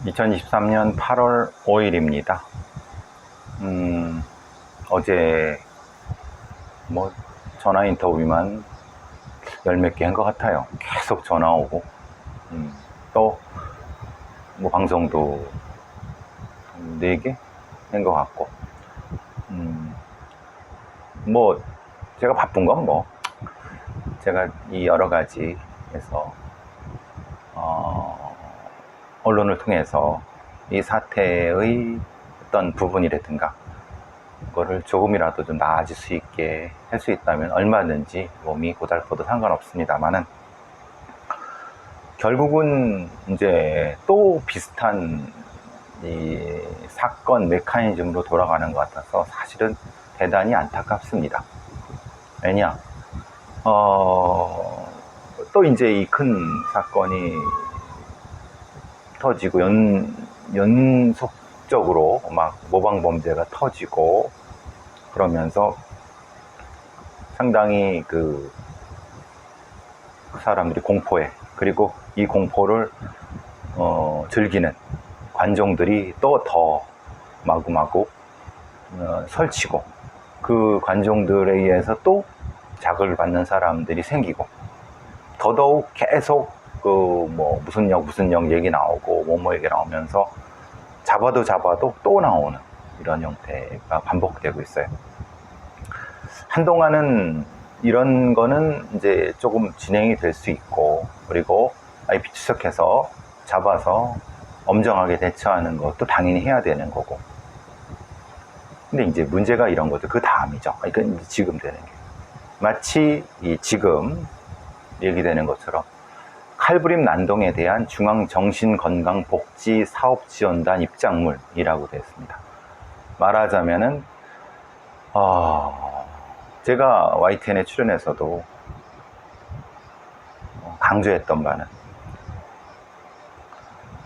2023년 8월 5일입니다. 어제 전화 인터뷰만 열 몇 개 한 것 같아요. 계속 전화 오고, 또 방송도 4개 한 것 같고, 제가 바쁜 건 제가 이 여러 가지 해서 언론을 통해서 이 사태의 어떤 부분이라든가 그거를 조금이라도 좀 나아질 수 있게 할 수 있다면 얼마든지 몸이 고달퍼도 상관없습니다만은, 결국은 이제 또 비슷한 이 사건 메커니즘으로 돌아가는 것 같아서 사실은 대단히 안타깝습니다. 왜냐, 또 이제 이 큰 사건이 터지고 연속적으로 막 모방범죄가 터지고 그러면서 상당히 그 사람들이 공포에, 그리고 이 공포를 즐기는 관종들이 또 더 마구마구 설치고, 그 관종들에 의해서 또 자극을 받는 사람들이 생기고, 더더욱 계속 무슨 역 얘기 나오고 뭐뭐 얘기 나오면서 잡아도 또 나오는 이런 형태가 반복되고 있어요. 한동안은 이런 거는 이제 조금 진행이 될 수 있고, 그리고 IP 추적해서 잡아서 엄정하게 대처하는 것도 당연히 해야 되는 거고. 근데 이제 문제가 이런 거죠. 그 다음이죠. 그러니까 지금 되는 게 마치 이 지금 얘기되는 것처럼 칼부림 난동에 대한 중앙정신건강복지사업지원단 입장물이라고 되어 있습니다. 말하자면은 제가 YTN에 출연해서도 강조했던 바는,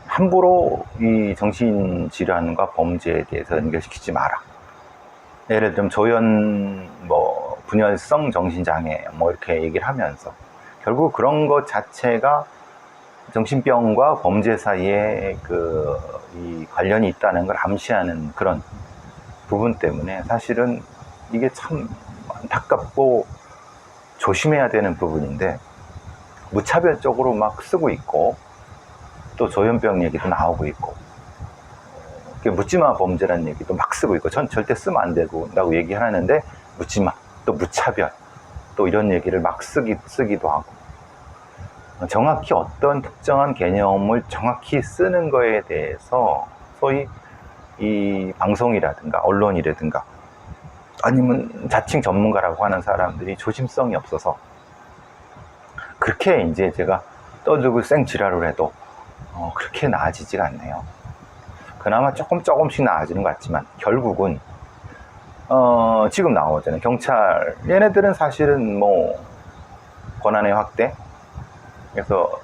함부로 이 정신질환과 범죄에 대해서 연결시키지 마라. 예를 들면 조현 분열성 정신장애 이렇게 얘기를 하면서, 결국 그런 것 자체가 정신병과 범죄 사이에 이 관련이 있다는 걸 암시하는 그런 부분 때문에 사실은 이게 참 안타깝고 조심해야 되는 부분인데, 무차별적으로 막 쓰고 있고, 또 조현병 얘기도 나오고 있고, 묻지마 범죄라는 얘기도 막 쓰고 있고, 전 절대 쓰면 안 된다고 얘기하는데 묻지마, 또 무차별, 또 이런 얘기를 막 쓰기도 하고, 정확히 어떤 특정한 개념을 정확히 쓰는 거에 대해서 소위 이 방송이라든가 언론이라든가 아니면 자칭 전문가라고 하는 사람들이 조심성이 없어서, 그렇게 이제 제가 떠들고 생지랄을 해도 그렇게 나아지지가 않네요. 그나마 조금씩 나아지는 것 같지만, 결국은 지금 나오잖아요. 경찰, 얘네들은 사실은 권한의 확대, 그래서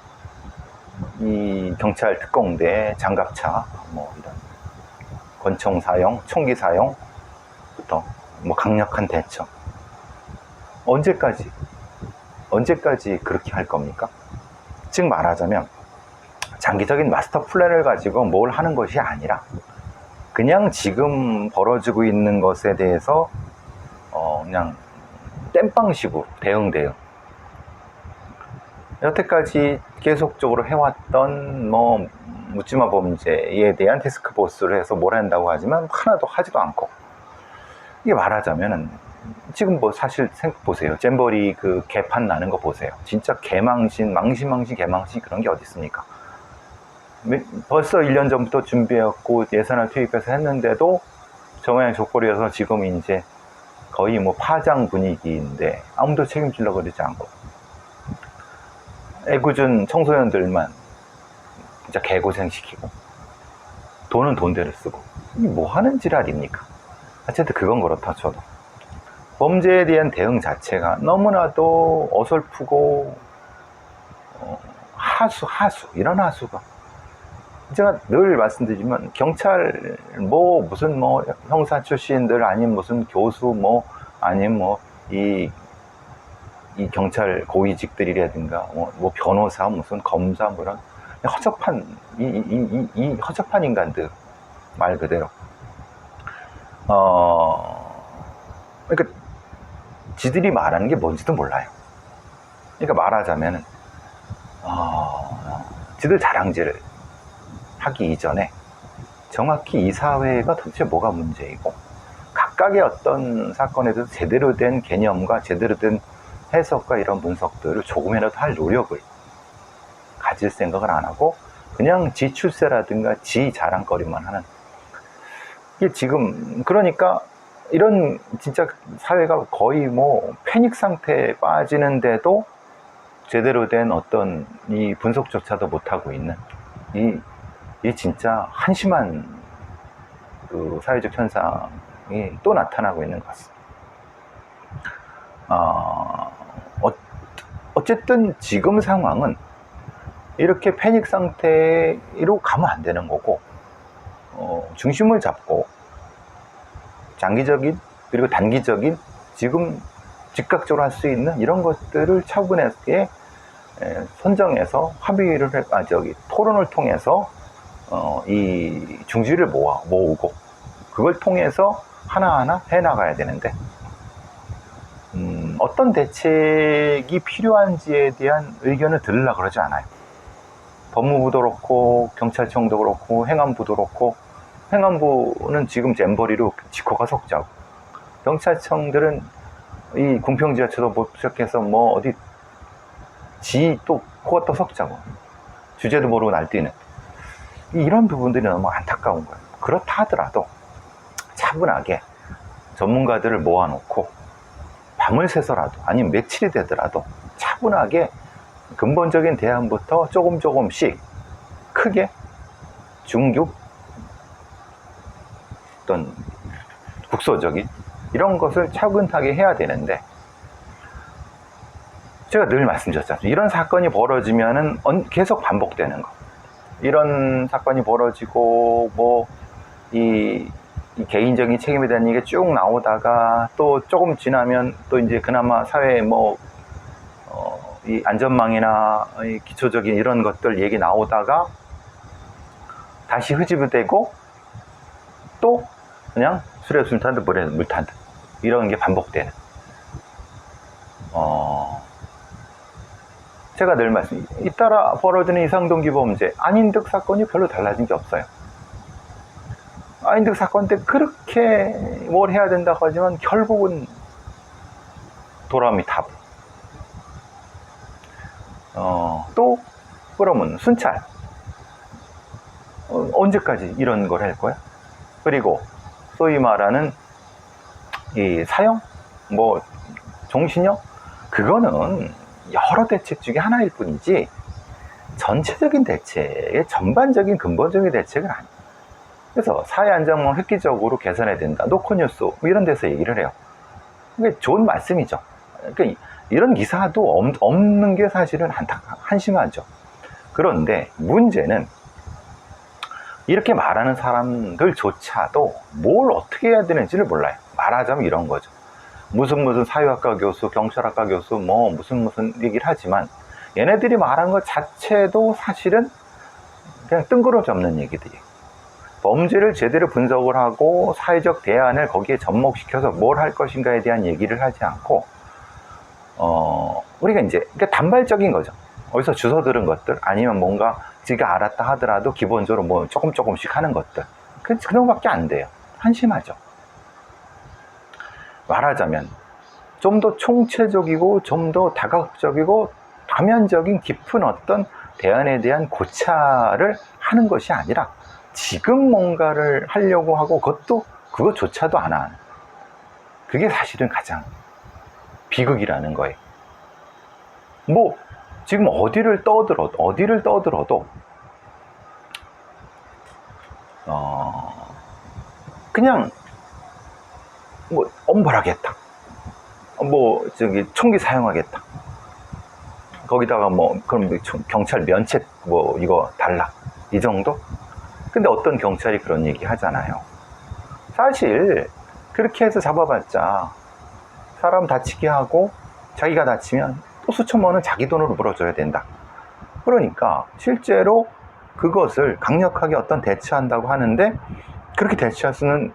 이 경찰 특공대 장갑차 이런 권총 사용, 총기 사용부터 강력한 대처, 언제까지 그렇게 할 겁니까? 즉 말하자면 장기적인 마스터 플랜을 가지고 뭘 하는 것이 아니라, 그냥 지금 벌어지고 있는 것에 대해서 그냥 땜빵식으로 대응. 여태까지 계속적으로 해왔던 묻지마 범죄에 대한 태스크포스를 해서 뭘 한다고 하지만 하나도 하지도 않고, 이게 말하자면은 지금 사실 보세요. 잼버리 그 개판 나는 거 보세요. 진짜 개망신 그런 게 어디 있습니까? 벌써 1년 전부터 준비했고 예산을 투입해서 했는데도 저 모양 족벌이어서 지금 이제 거의 파장 분위기인데 아무도 책임지려고 그러지 않고, 애꿎은 청소년들만 진짜 개고생시키고, 돈은 돈대로 쓰고, 이게 하는 지랄입니까? 어쨌든 그건 그렇다 쳐도 범죄에 대한 대응 자체가 너무나도 어설프고 이런 하수가, 제가 늘 말씀드리지만 경찰 무슨 형사 출신들, 아니면 무슨 교수 아니면 이 경찰 고위직들이라든가 변호사, 무슨 검사 이런 허접한 이 허접한 인간들 말 그대로. 그러니까 지들이 말하는 게 뭔지도 몰라요. 그러니까 말하자면은 지들 자랑질을 하기 이전에 정확히 이 사회가 도대체 뭐가 문제이고 각각의 어떤 사건에 대해서 제대로 된 개념과 제대로 된 해석과 이런 분석들을 조금이라도 할 노력을 가질 생각을 안 하고 그냥 지 출세라든가 지 자랑거리만 하는 이게 지금 그러니까 이런 진짜 사회가 거의 뭐 패닉 상태에 빠지는데도 제대로 된 어떤 이 분석조차도 못하고 있는 이 진짜 한심한 그 사회적 현상이 또 나타나고 있는 것 같습니다. 어쨌든 지금 상황은 이렇게 패닉 상태로 가면 안 되는 거고 중심을 잡고 장기적인 그리고 단기적인 지금 즉각적으로 할 수 있는 이런 것들을 차분하게 선정해서 합의를 토론을 통해서 이 중지를 모으고 그걸 통해서 하나하나 해나가야 되는데 어떤 대책이 필요한지에 대한 의견을 들으려고 그러지 않아요. 법무부도 그렇고 경찰청도 그렇고 행안부도 그렇고 행안부는 지금 잼버리로 지코가 석자고 경찰청들은 이 공평지하처도 못 시작해서 뭐 어디 지 또 코가 또 석자고 주제도 모르고 날뛰는 이런 부분들이 너무 안타까운 거예요. 그렇다 하더라도 차분하게 전문가들을 모아놓고 밤을 새서라도 아니면 며칠이 되더라도 차분하게 근본적인 대안부터 조금씩 크게 중급 어떤 국소적인 이런 것을 차근하게 해야 되는데 제가 늘 말씀드렸잖아요. 이런 사건이 벌어지면은 계속 반복되는 거. 이런 사건이 벌어지고 뭐 이 개인적인 책임에 대한 얘기가 쭉 나오다가 또 조금 지나면 또 이제 그나마 사회에 뭐 이 안전망이나 이 기초적인 이런 것들 얘기 나오다가 다시 흐지부되고 또 그냥 술에 술 탄 듯 물에 물 탄 듯 이런 게 반복되는 제가 늘 잇따라 벌어지는 이상동기 범죄 안인득 사건이 별로 달라진 게 없어요. 안인득 사건 때 그렇게 뭘 해야 된다고 하지만 결국은 도라미 탑. 또 그러면 순찰 언제까지 이런 걸 할 거야? 그리고 소위 말하는 이 사형 뭐 종신형 그거는 여러 대책 중에 하나일 뿐이지 전체적인 대책의 전반적인 근본적인 대책은 아니에요. 그래서 사회 안정망을 획기적으로 개선해야 된다. 노컷뉴스 뭐 이런 데서 얘기를 해요. 그게 좋은 말씀이죠. 그러니까 이런 기사도 없는 게 사실은 한심하죠. 그런데 문제는 이렇게 말하는 사람들조차도 뭘 어떻게 해야 되는지를 몰라요. 말하자면 이런 거죠. 무슨 사회학과 교수, 경찰학과 교수, 뭐 무슨 얘기를 하지만 얘네들이 말하는 것 자체도 사실은 그냥 뜬구름 잡는 얘기들이에요. 범죄를 제대로 분석을 하고 사회적 대안을 거기에 접목시켜서 뭘 할 것인가에 대한 얘기를 하지 않고 우리가 이제 그러니까 단발적인 거죠. 어디서 주워 들은 것들 아니면 뭔가 지가 알았다 하더라도 기본적으로 뭐 조금씩 하는 것들 그 정도밖에 안 돼요. 한심하죠. 말하자면 좀 더 총체적이고 좀 더 다각적이고 다면적인 깊은 어떤 대안에 대한 고찰을 하는 것이 아니라 지금 뭔가를 하려고 하고 그것조차도 안 하는 그게 사실은 가장 비극이라는 거예요. 뭐 지금 어디를 떠들어도 그냥 뭐 엄벌하겠다. 뭐 저기 총기 사용하겠다. 거기다가 뭐 그럼 경찰 면책 뭐 이거 달라. 이 정도? 근데 어떤 경찰이 그런 얘기 하잖아요. 사실 그렇게 해서 잡아봤자 사람 다치게 하고 자기가 다치면 또 수천만 원 자기 돈으로 물어줘야 된다. 그러니까 실제로 그것을 강력하게 어떤 대처한다고 하는데 그렇게 대처할 수 있는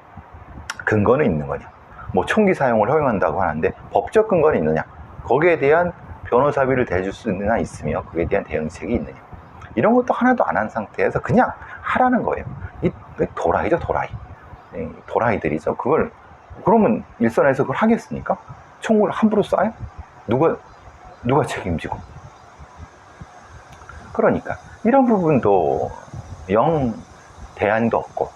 근거는 있는 거냐? 뭐 총기 사용을 허용한다고 하는데 법적 근거는 있느냐? 거기에 대한 변호사비를 대줄 수 있느냐 있으며 그에 대한 대응책이 있느냐? 이런 것도 하나도 안 한 상태에서 그냥 하라는 거예요. 이 도라이죠, 도라이. 도라이들이죠. 그걸 그러면 일선에서 그걸 하겠습니까? 총을 함부로 쏴요? 누가 책임지고? 그러니까 이런 부분도 영 대안도 없고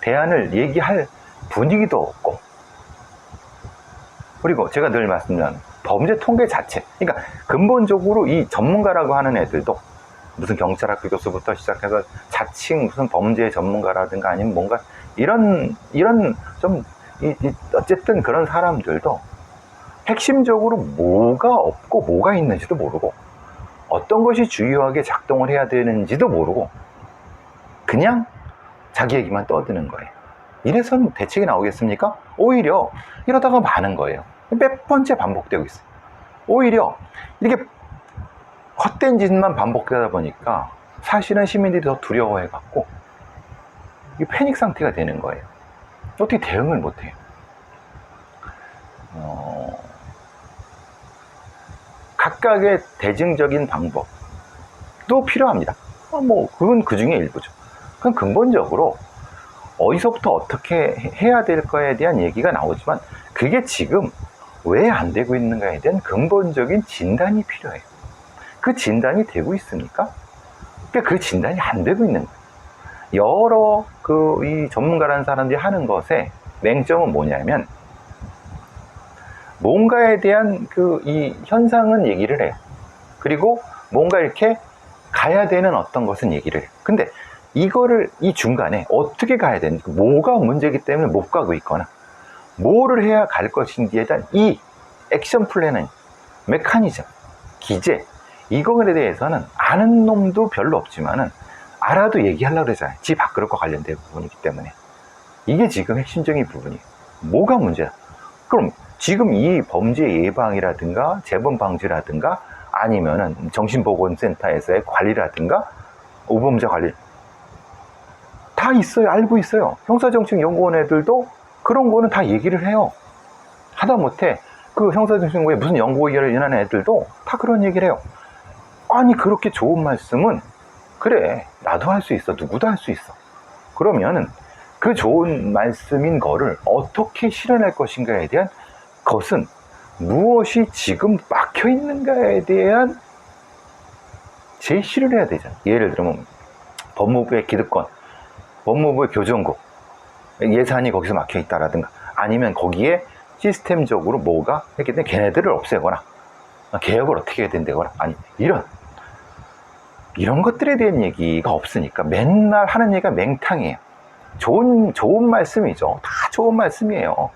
대안을 얘기할 분위기도 없고, 그리고 제가 늘 말씀드리는 범죄 통계 자체, 그러니까 근본적으로 이 전문가라고 하는 애들도 무슨 경찰학교 교수부터 시작해서 자칭 무슨 범죄 전문가라든가 아니면 뭔가 이런 좀 어쨌든 그런 사람들도 핵심적으로 뭐가 없고 뭐가 있는지도 모르고 어떤 것이 주요하게 작동을 해야 되는지도 모르고 그냥 자기 얘기만 떠드는 거예요. 이래서는 대책이 나오겠습니까? 오히려 이러다가 많은 거예요. 몇 번째 반복되고 있어요. 오히려 이렇게 헛된 짓만 반복되다 보니까 사실은 시민들이 더 두려워해갖고 패닉 상태가 되는 거예요. 어떻게 대응을 못해요. 각각의 대증적인 방법도 필요합니다. 뭐 그건 그 중에 일부죠. 그건 근본적으로 어디서부터 어떻게 해야 될 거에 대한 얘기가 나오지만 그게 지금 왜 안 되고 있는가에 대한 근본적인 진단이 필요해요. 그 진단이 되고 있습니까? 그러니까 그 진단이 안 되고 있는 거예요. 여러 이 전문가라는 사람들이 하는 것의 맹점은 뭐냐면 뭔가에 대한 이 현상은 얘기를 해요. 그리고 뭔가 이렇게 가야 되는 어떤 것은 얘기를 해요. 근데 이거를 이 중간에 어떻게 가야 되는지, 뭐가 문제이기 때문에 못 가고 있거나 뭐를 해야 갈 것인지에 대한 이 액션 플랜은 메커니즘, 기제, 이거에 대해서는 아는 놈도 별로 없지만은 알아도 얘기하려고 그러잖아요. 지 밥그릇과 관련된 부분이기 때문에. 이게 지금 핵심적인 부분이에요. 뭐가 문제야? 그럼 지금 이 범죄 예방이라든가 재범 방지라든가 아니면은 정신보건센터에서의 관리라든가 우범자 관리 다 있어요. 알고 있어요. 형사정책연구원 애들도 그런 거는 다 얘기를 해요. 하다못해 그 형사정책연구원에 무슨 연구위원회를 일하는 애들도 다 그런 얘기를 해요. 아니 그렇게 좋은 말씀은 그래 나도 할 수 있어, 누구도 할 수 있어. 그러면은 그 좋은 말씀인 거를 어떻게 실현할 것인가에 대한 것은 무엇이 지금 막혀 있는가에 대한 제시를 해야 되잖아요. 예를 들면 법무부의 기득권, 법무부의 교정국 예산이 거기서 막혀 있다라든가 아니면 거기에 시스템적으로 뭐가 했기 때문에 걔네들을 없애거나 개혁을 어떻게 해야 된다거나 아니 이런 것들에 대한 얘기가 없으니까 맨날 하는 얘기가 맹탕이에요. 좋은 말씀이죠. 다 좋은 말씀이에요.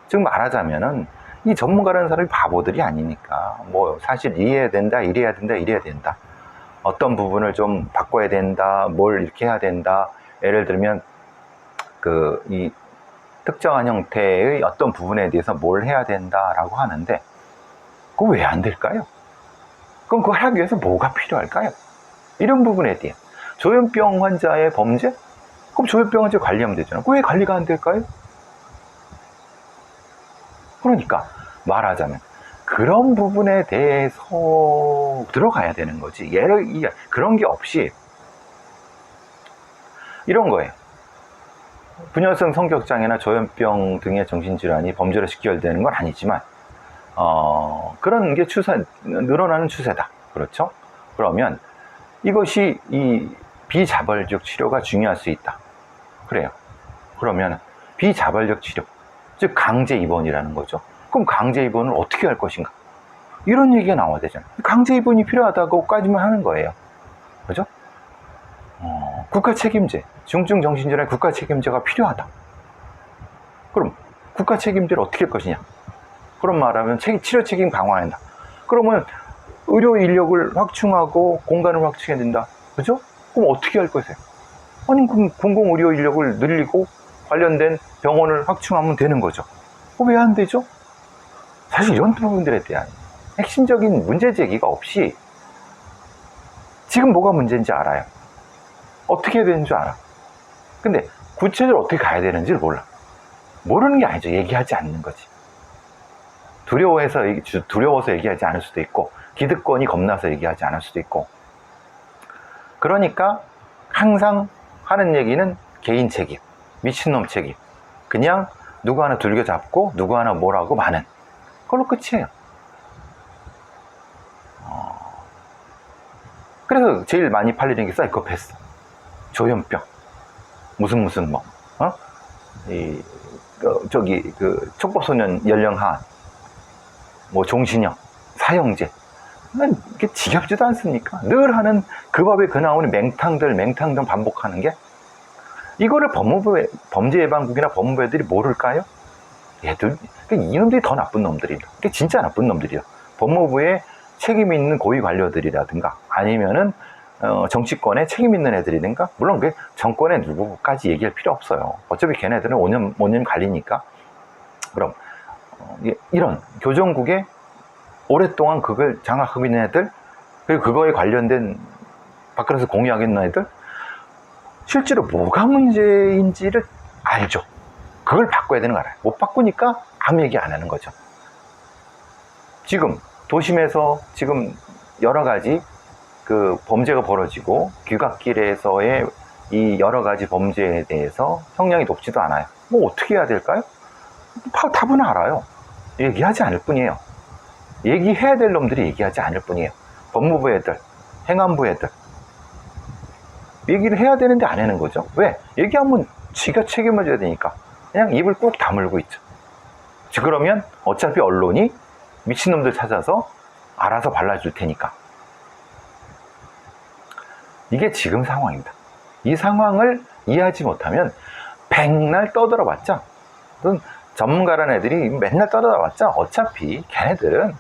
즉 말하자면은 이 전문가라는 사람이 바보들이 아니니까 뭐 사실 이래야 된다, 이래야 된다, 이래야 된다. 어떤 부분을 좀 바꿔야 된다, 뭘 이렇게 해야 된다. 예를 들면 이 특정한 형태의 어떤 부분에 대해서 뭘 해야 된다라고 하는데 그거 왜 안 될까요? 그럼 그걸 하기 위해서 뭐가 필요할까요? 이런 부분에 대한 조현병 환자의 범죄? 그럼 조현병 환자 관리하면 되잖아요. 왜 관리가 안 될까요? 그러니까 말하자면 그런 부분에 대해서 들어가야 되는 거지. 그런 게 없이 이런 거예요. 분열성 성격장애나 조현병 등의 정신질환이 범죄로 직결되는 건 아니지만 그런 게 늘어나는 추세다. 그렇죠? 그러면 이것이 이 비자발적 치료가 중요할 수 있다. 그래요. 그러면 비자발적 치료, 즉 강제 입원이라는 거죠. 그럼 강제 입원을 어떻게 할 것인가? 이런 얘기가 나와야 되잖아요. 강제 입원이 필요하다고까지만 하는 거예요. 그죠? 국가 책임제, 중증 정신질환 국가 책임제가 필요하다. 그럼 국가 책임제를 어떻게 할 것이냐? 그런 말하면 치료 책임 강화한다. 그러면 의료 인력을 확충하고 공간을 확충해야 된다. 그죠? 그럼 어떻게 할 거세요? 아니, 그럼 공공 의료 인력을 늘리고 관련된 병원을 확충하면 되는 거죠. 왜 안 되죠? 사실 이런 부분들에 대한 핵심적인 문제 제기가 없이 지금 뭐가 문제인지 알아요. 어떻게 해야 되는 줄 알아. 근데 구체적으로 어떻게 가야 되는지를 몰라. 모르는 게 아니죠. 얘기하지 않는 거지. 두려워서 얘기하지 않을 수도 있고, 기득권이 겁나서 얘기하지 않을 수도 있고. 그러니까 항상 하는 얘기는 개인 책임, 미친놈 책임. 그냥 누구 하나 들겨 잡고 누구 하나 뭐라고 많은, 그걸로 끝이에요. 그래서 제일 많이 팔리는 게 사이코패스, 조현병, 무슨 뭐, 촉법소년 연령 하한, 뭐 종신형, 사형제. 이게 지겹지도 않습니까? 늘 하는 그 법에 그 나오는 맹탕들 반복하는 게, 이거를 범죄예방국이나 법무부 애들이 모를까요? 이놈들이 더 나쁜 놈들이에요. 이게 진짜 나쁜 놈들이에요. 법무부에 책임 있는 고위 관료들이라든가, 아니면은 정치권에 책임 있는 애들이든가, 물론 그 정권의 누구까지 얘기할 필요 없어요. 어차피 걔네들은 5년 갈리니까. 그럼 이런 교정국에 오랫동안 그걸 장악하고 있는 애들, 그리고 그거에 관련된 밖에서 공유하겠는 애들, 실제로 뭐가 문제인지를 알죠. 그걸 바꿔야 되는 거 알아요. 못 바꾸니까 아무 얘기 안 하는 거죠. 지금 도심에서 지금 여러 가지 그 범죄가 벌어지고, 귀갓길에서의 이 여러 가지 범죄에 대해서 형량이 높지도 않아요. 뭐 어떻게 해야 될까요? 답은 알아요. 얘기하지 않을 뿐이에요. 얘기해야 될 놈들이 얘기하지 않을 뿐이에요. 법무부 애들, 행안부 애들. 얘기를 해야 되는데 안 하는 거죠. 왜? 얘기하면 지가 책임을 져야 되니까 그냥 입을 꾹 다물고 있죠. 그러면 어차피 언론이 미친놈들 찾아서 알아서 발라줄 테니까. 이게 지금 상황입니다. 이 상황을 이해하지 못하면 백날 떠들어봤자, 전문가라는 애들이 맨날 떠들어봤자 어차피 걔네들은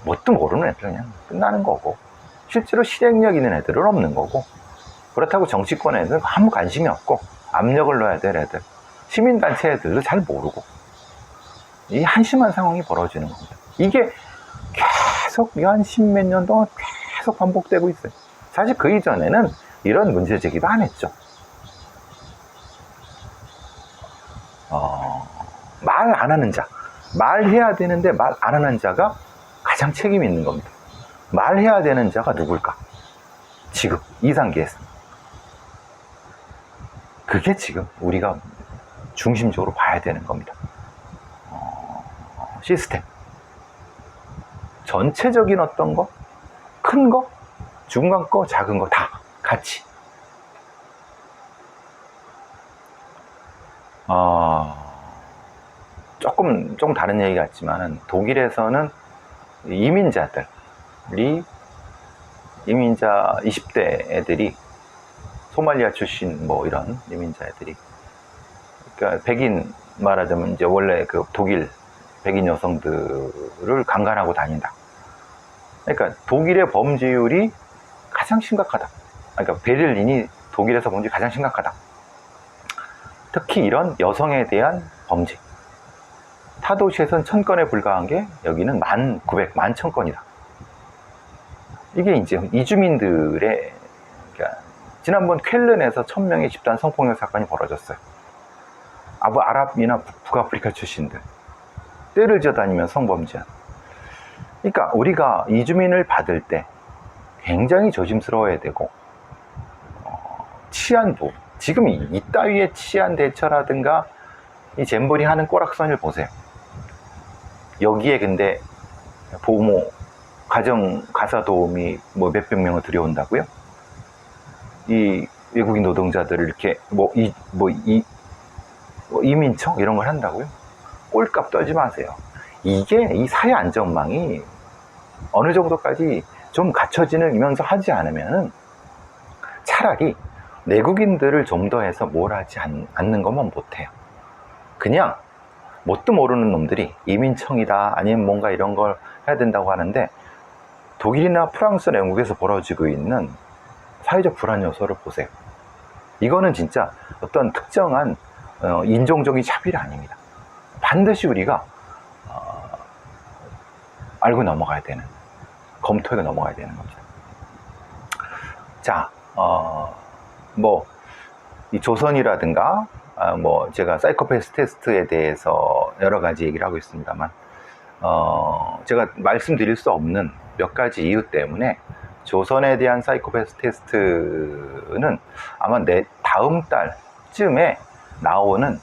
뭣도 모르는 애들, 그냥 끝나는 거고, 실제로 실행력 있는 애들은 없는 거고, 그렇다고 정치권 애들은 아무 관심이 없고, 압력을 넣어야 될 애들, 시민단체 애들도 잘 모르고, 이 한심한 상황이 벌어지는 겁니다. 이게 계속 한 십몇 년 동안 계속 반복되고 있어요. 사실 그 이전에는 이런 문제 제기도 안 했죠. 말 안 하는 자, 말해야 되는데 말 안 하는 자가 가장 책임 있는 겁니다. 말해야 되는 자가 누굴까? 지금 이 단계에서 그게 지금 우리가 중심적으로 봐야 되는 겁니다. 시스템 전체적인 어떤 거, 큰 거, 중간 거, 작은 거 다 같이. 조금 다른 얘기 같지만은, 독일에서는 이민자 20대 애들이, 소말리아 출신 뭐 이런 이민자 애들이, 그러니까 백인 말하자면 이제 원래 그 독일 백인 여성들을 강간하고 다닌다. 그러니까 독일의 범죄율이 가장 심각하다. 그러니까 베를린이 독일에서 범죄 가장 심각하다. 특히 이런 여성에 대한 범죄. 타 도시에선 1000건에 불과한 게 여기는 19,000건이다. 이게 이제 이주민들의, 그러니까 지난번 쾰른에서 1000명의 집단 성폭력 사건이 벌어졌어요. 아랍이나 북아프리카 출신들 떼를 지어다니면 성범죄. 그러니까 우리가 이주민을 받을 때 굉장히 조심스러워야 되고, 치안부, 지금 이따위의 치안 대처라든가 이 잼버리 하는 꼬락선을 보세요. 여기에 근데 보모, 가정 가사 도우미 뭐 몇백 명을 들여온다고요? 이 외국인 노동자들을 이렇게 이민청 이런 걸 한다고요? 꼴값 떨지 마세요. 이게 이 사회 안전망이 어느 정도까지 좀 갖춰지면서 하지 않으면 차라리 내국인들을 좀 더 해서 뭘 하지 않는 것만 못해요. 그냥 뭣도 모르는 놈들이 이민청이다 아니면 뭔가 이런 걸 해야 된다고 하는데, 독일이나 프랑스나 영국에서 벌어지고 있는 사회적 불안 요소를 보세요. 이거는 진짜 어떤 특정한 인종적인 차별이 아닙니다. 반드시 우리가 알고 넘어가야 되는, 검토해 넘어가야 되는 겁니다. 자, 뭐, 이 조선이라든가, 뭐, 제가 사이코패스 테스트에 대해서 여러 가지 얘기를 하고 있습니다만, 제가 말씀드릴 수 없는 몇 가지 이유 때문에 조선에 대한 사이코패스 테스트는 아마 내 다음 달쯤에 나오는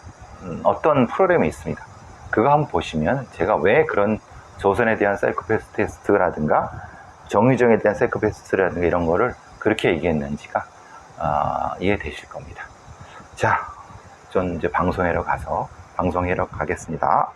어떤 프로그램이 있습니다. 그거 한번 보시면 제가 왜 그런 조선에 대한 사이코패스 테스트라든가 정의정에 대한 사이코패스 테스트라든가 이런 거를 그렇게 얘기했는지가 이해되실 겁니다. 자, 전 이제 방송하러 가겠습니다.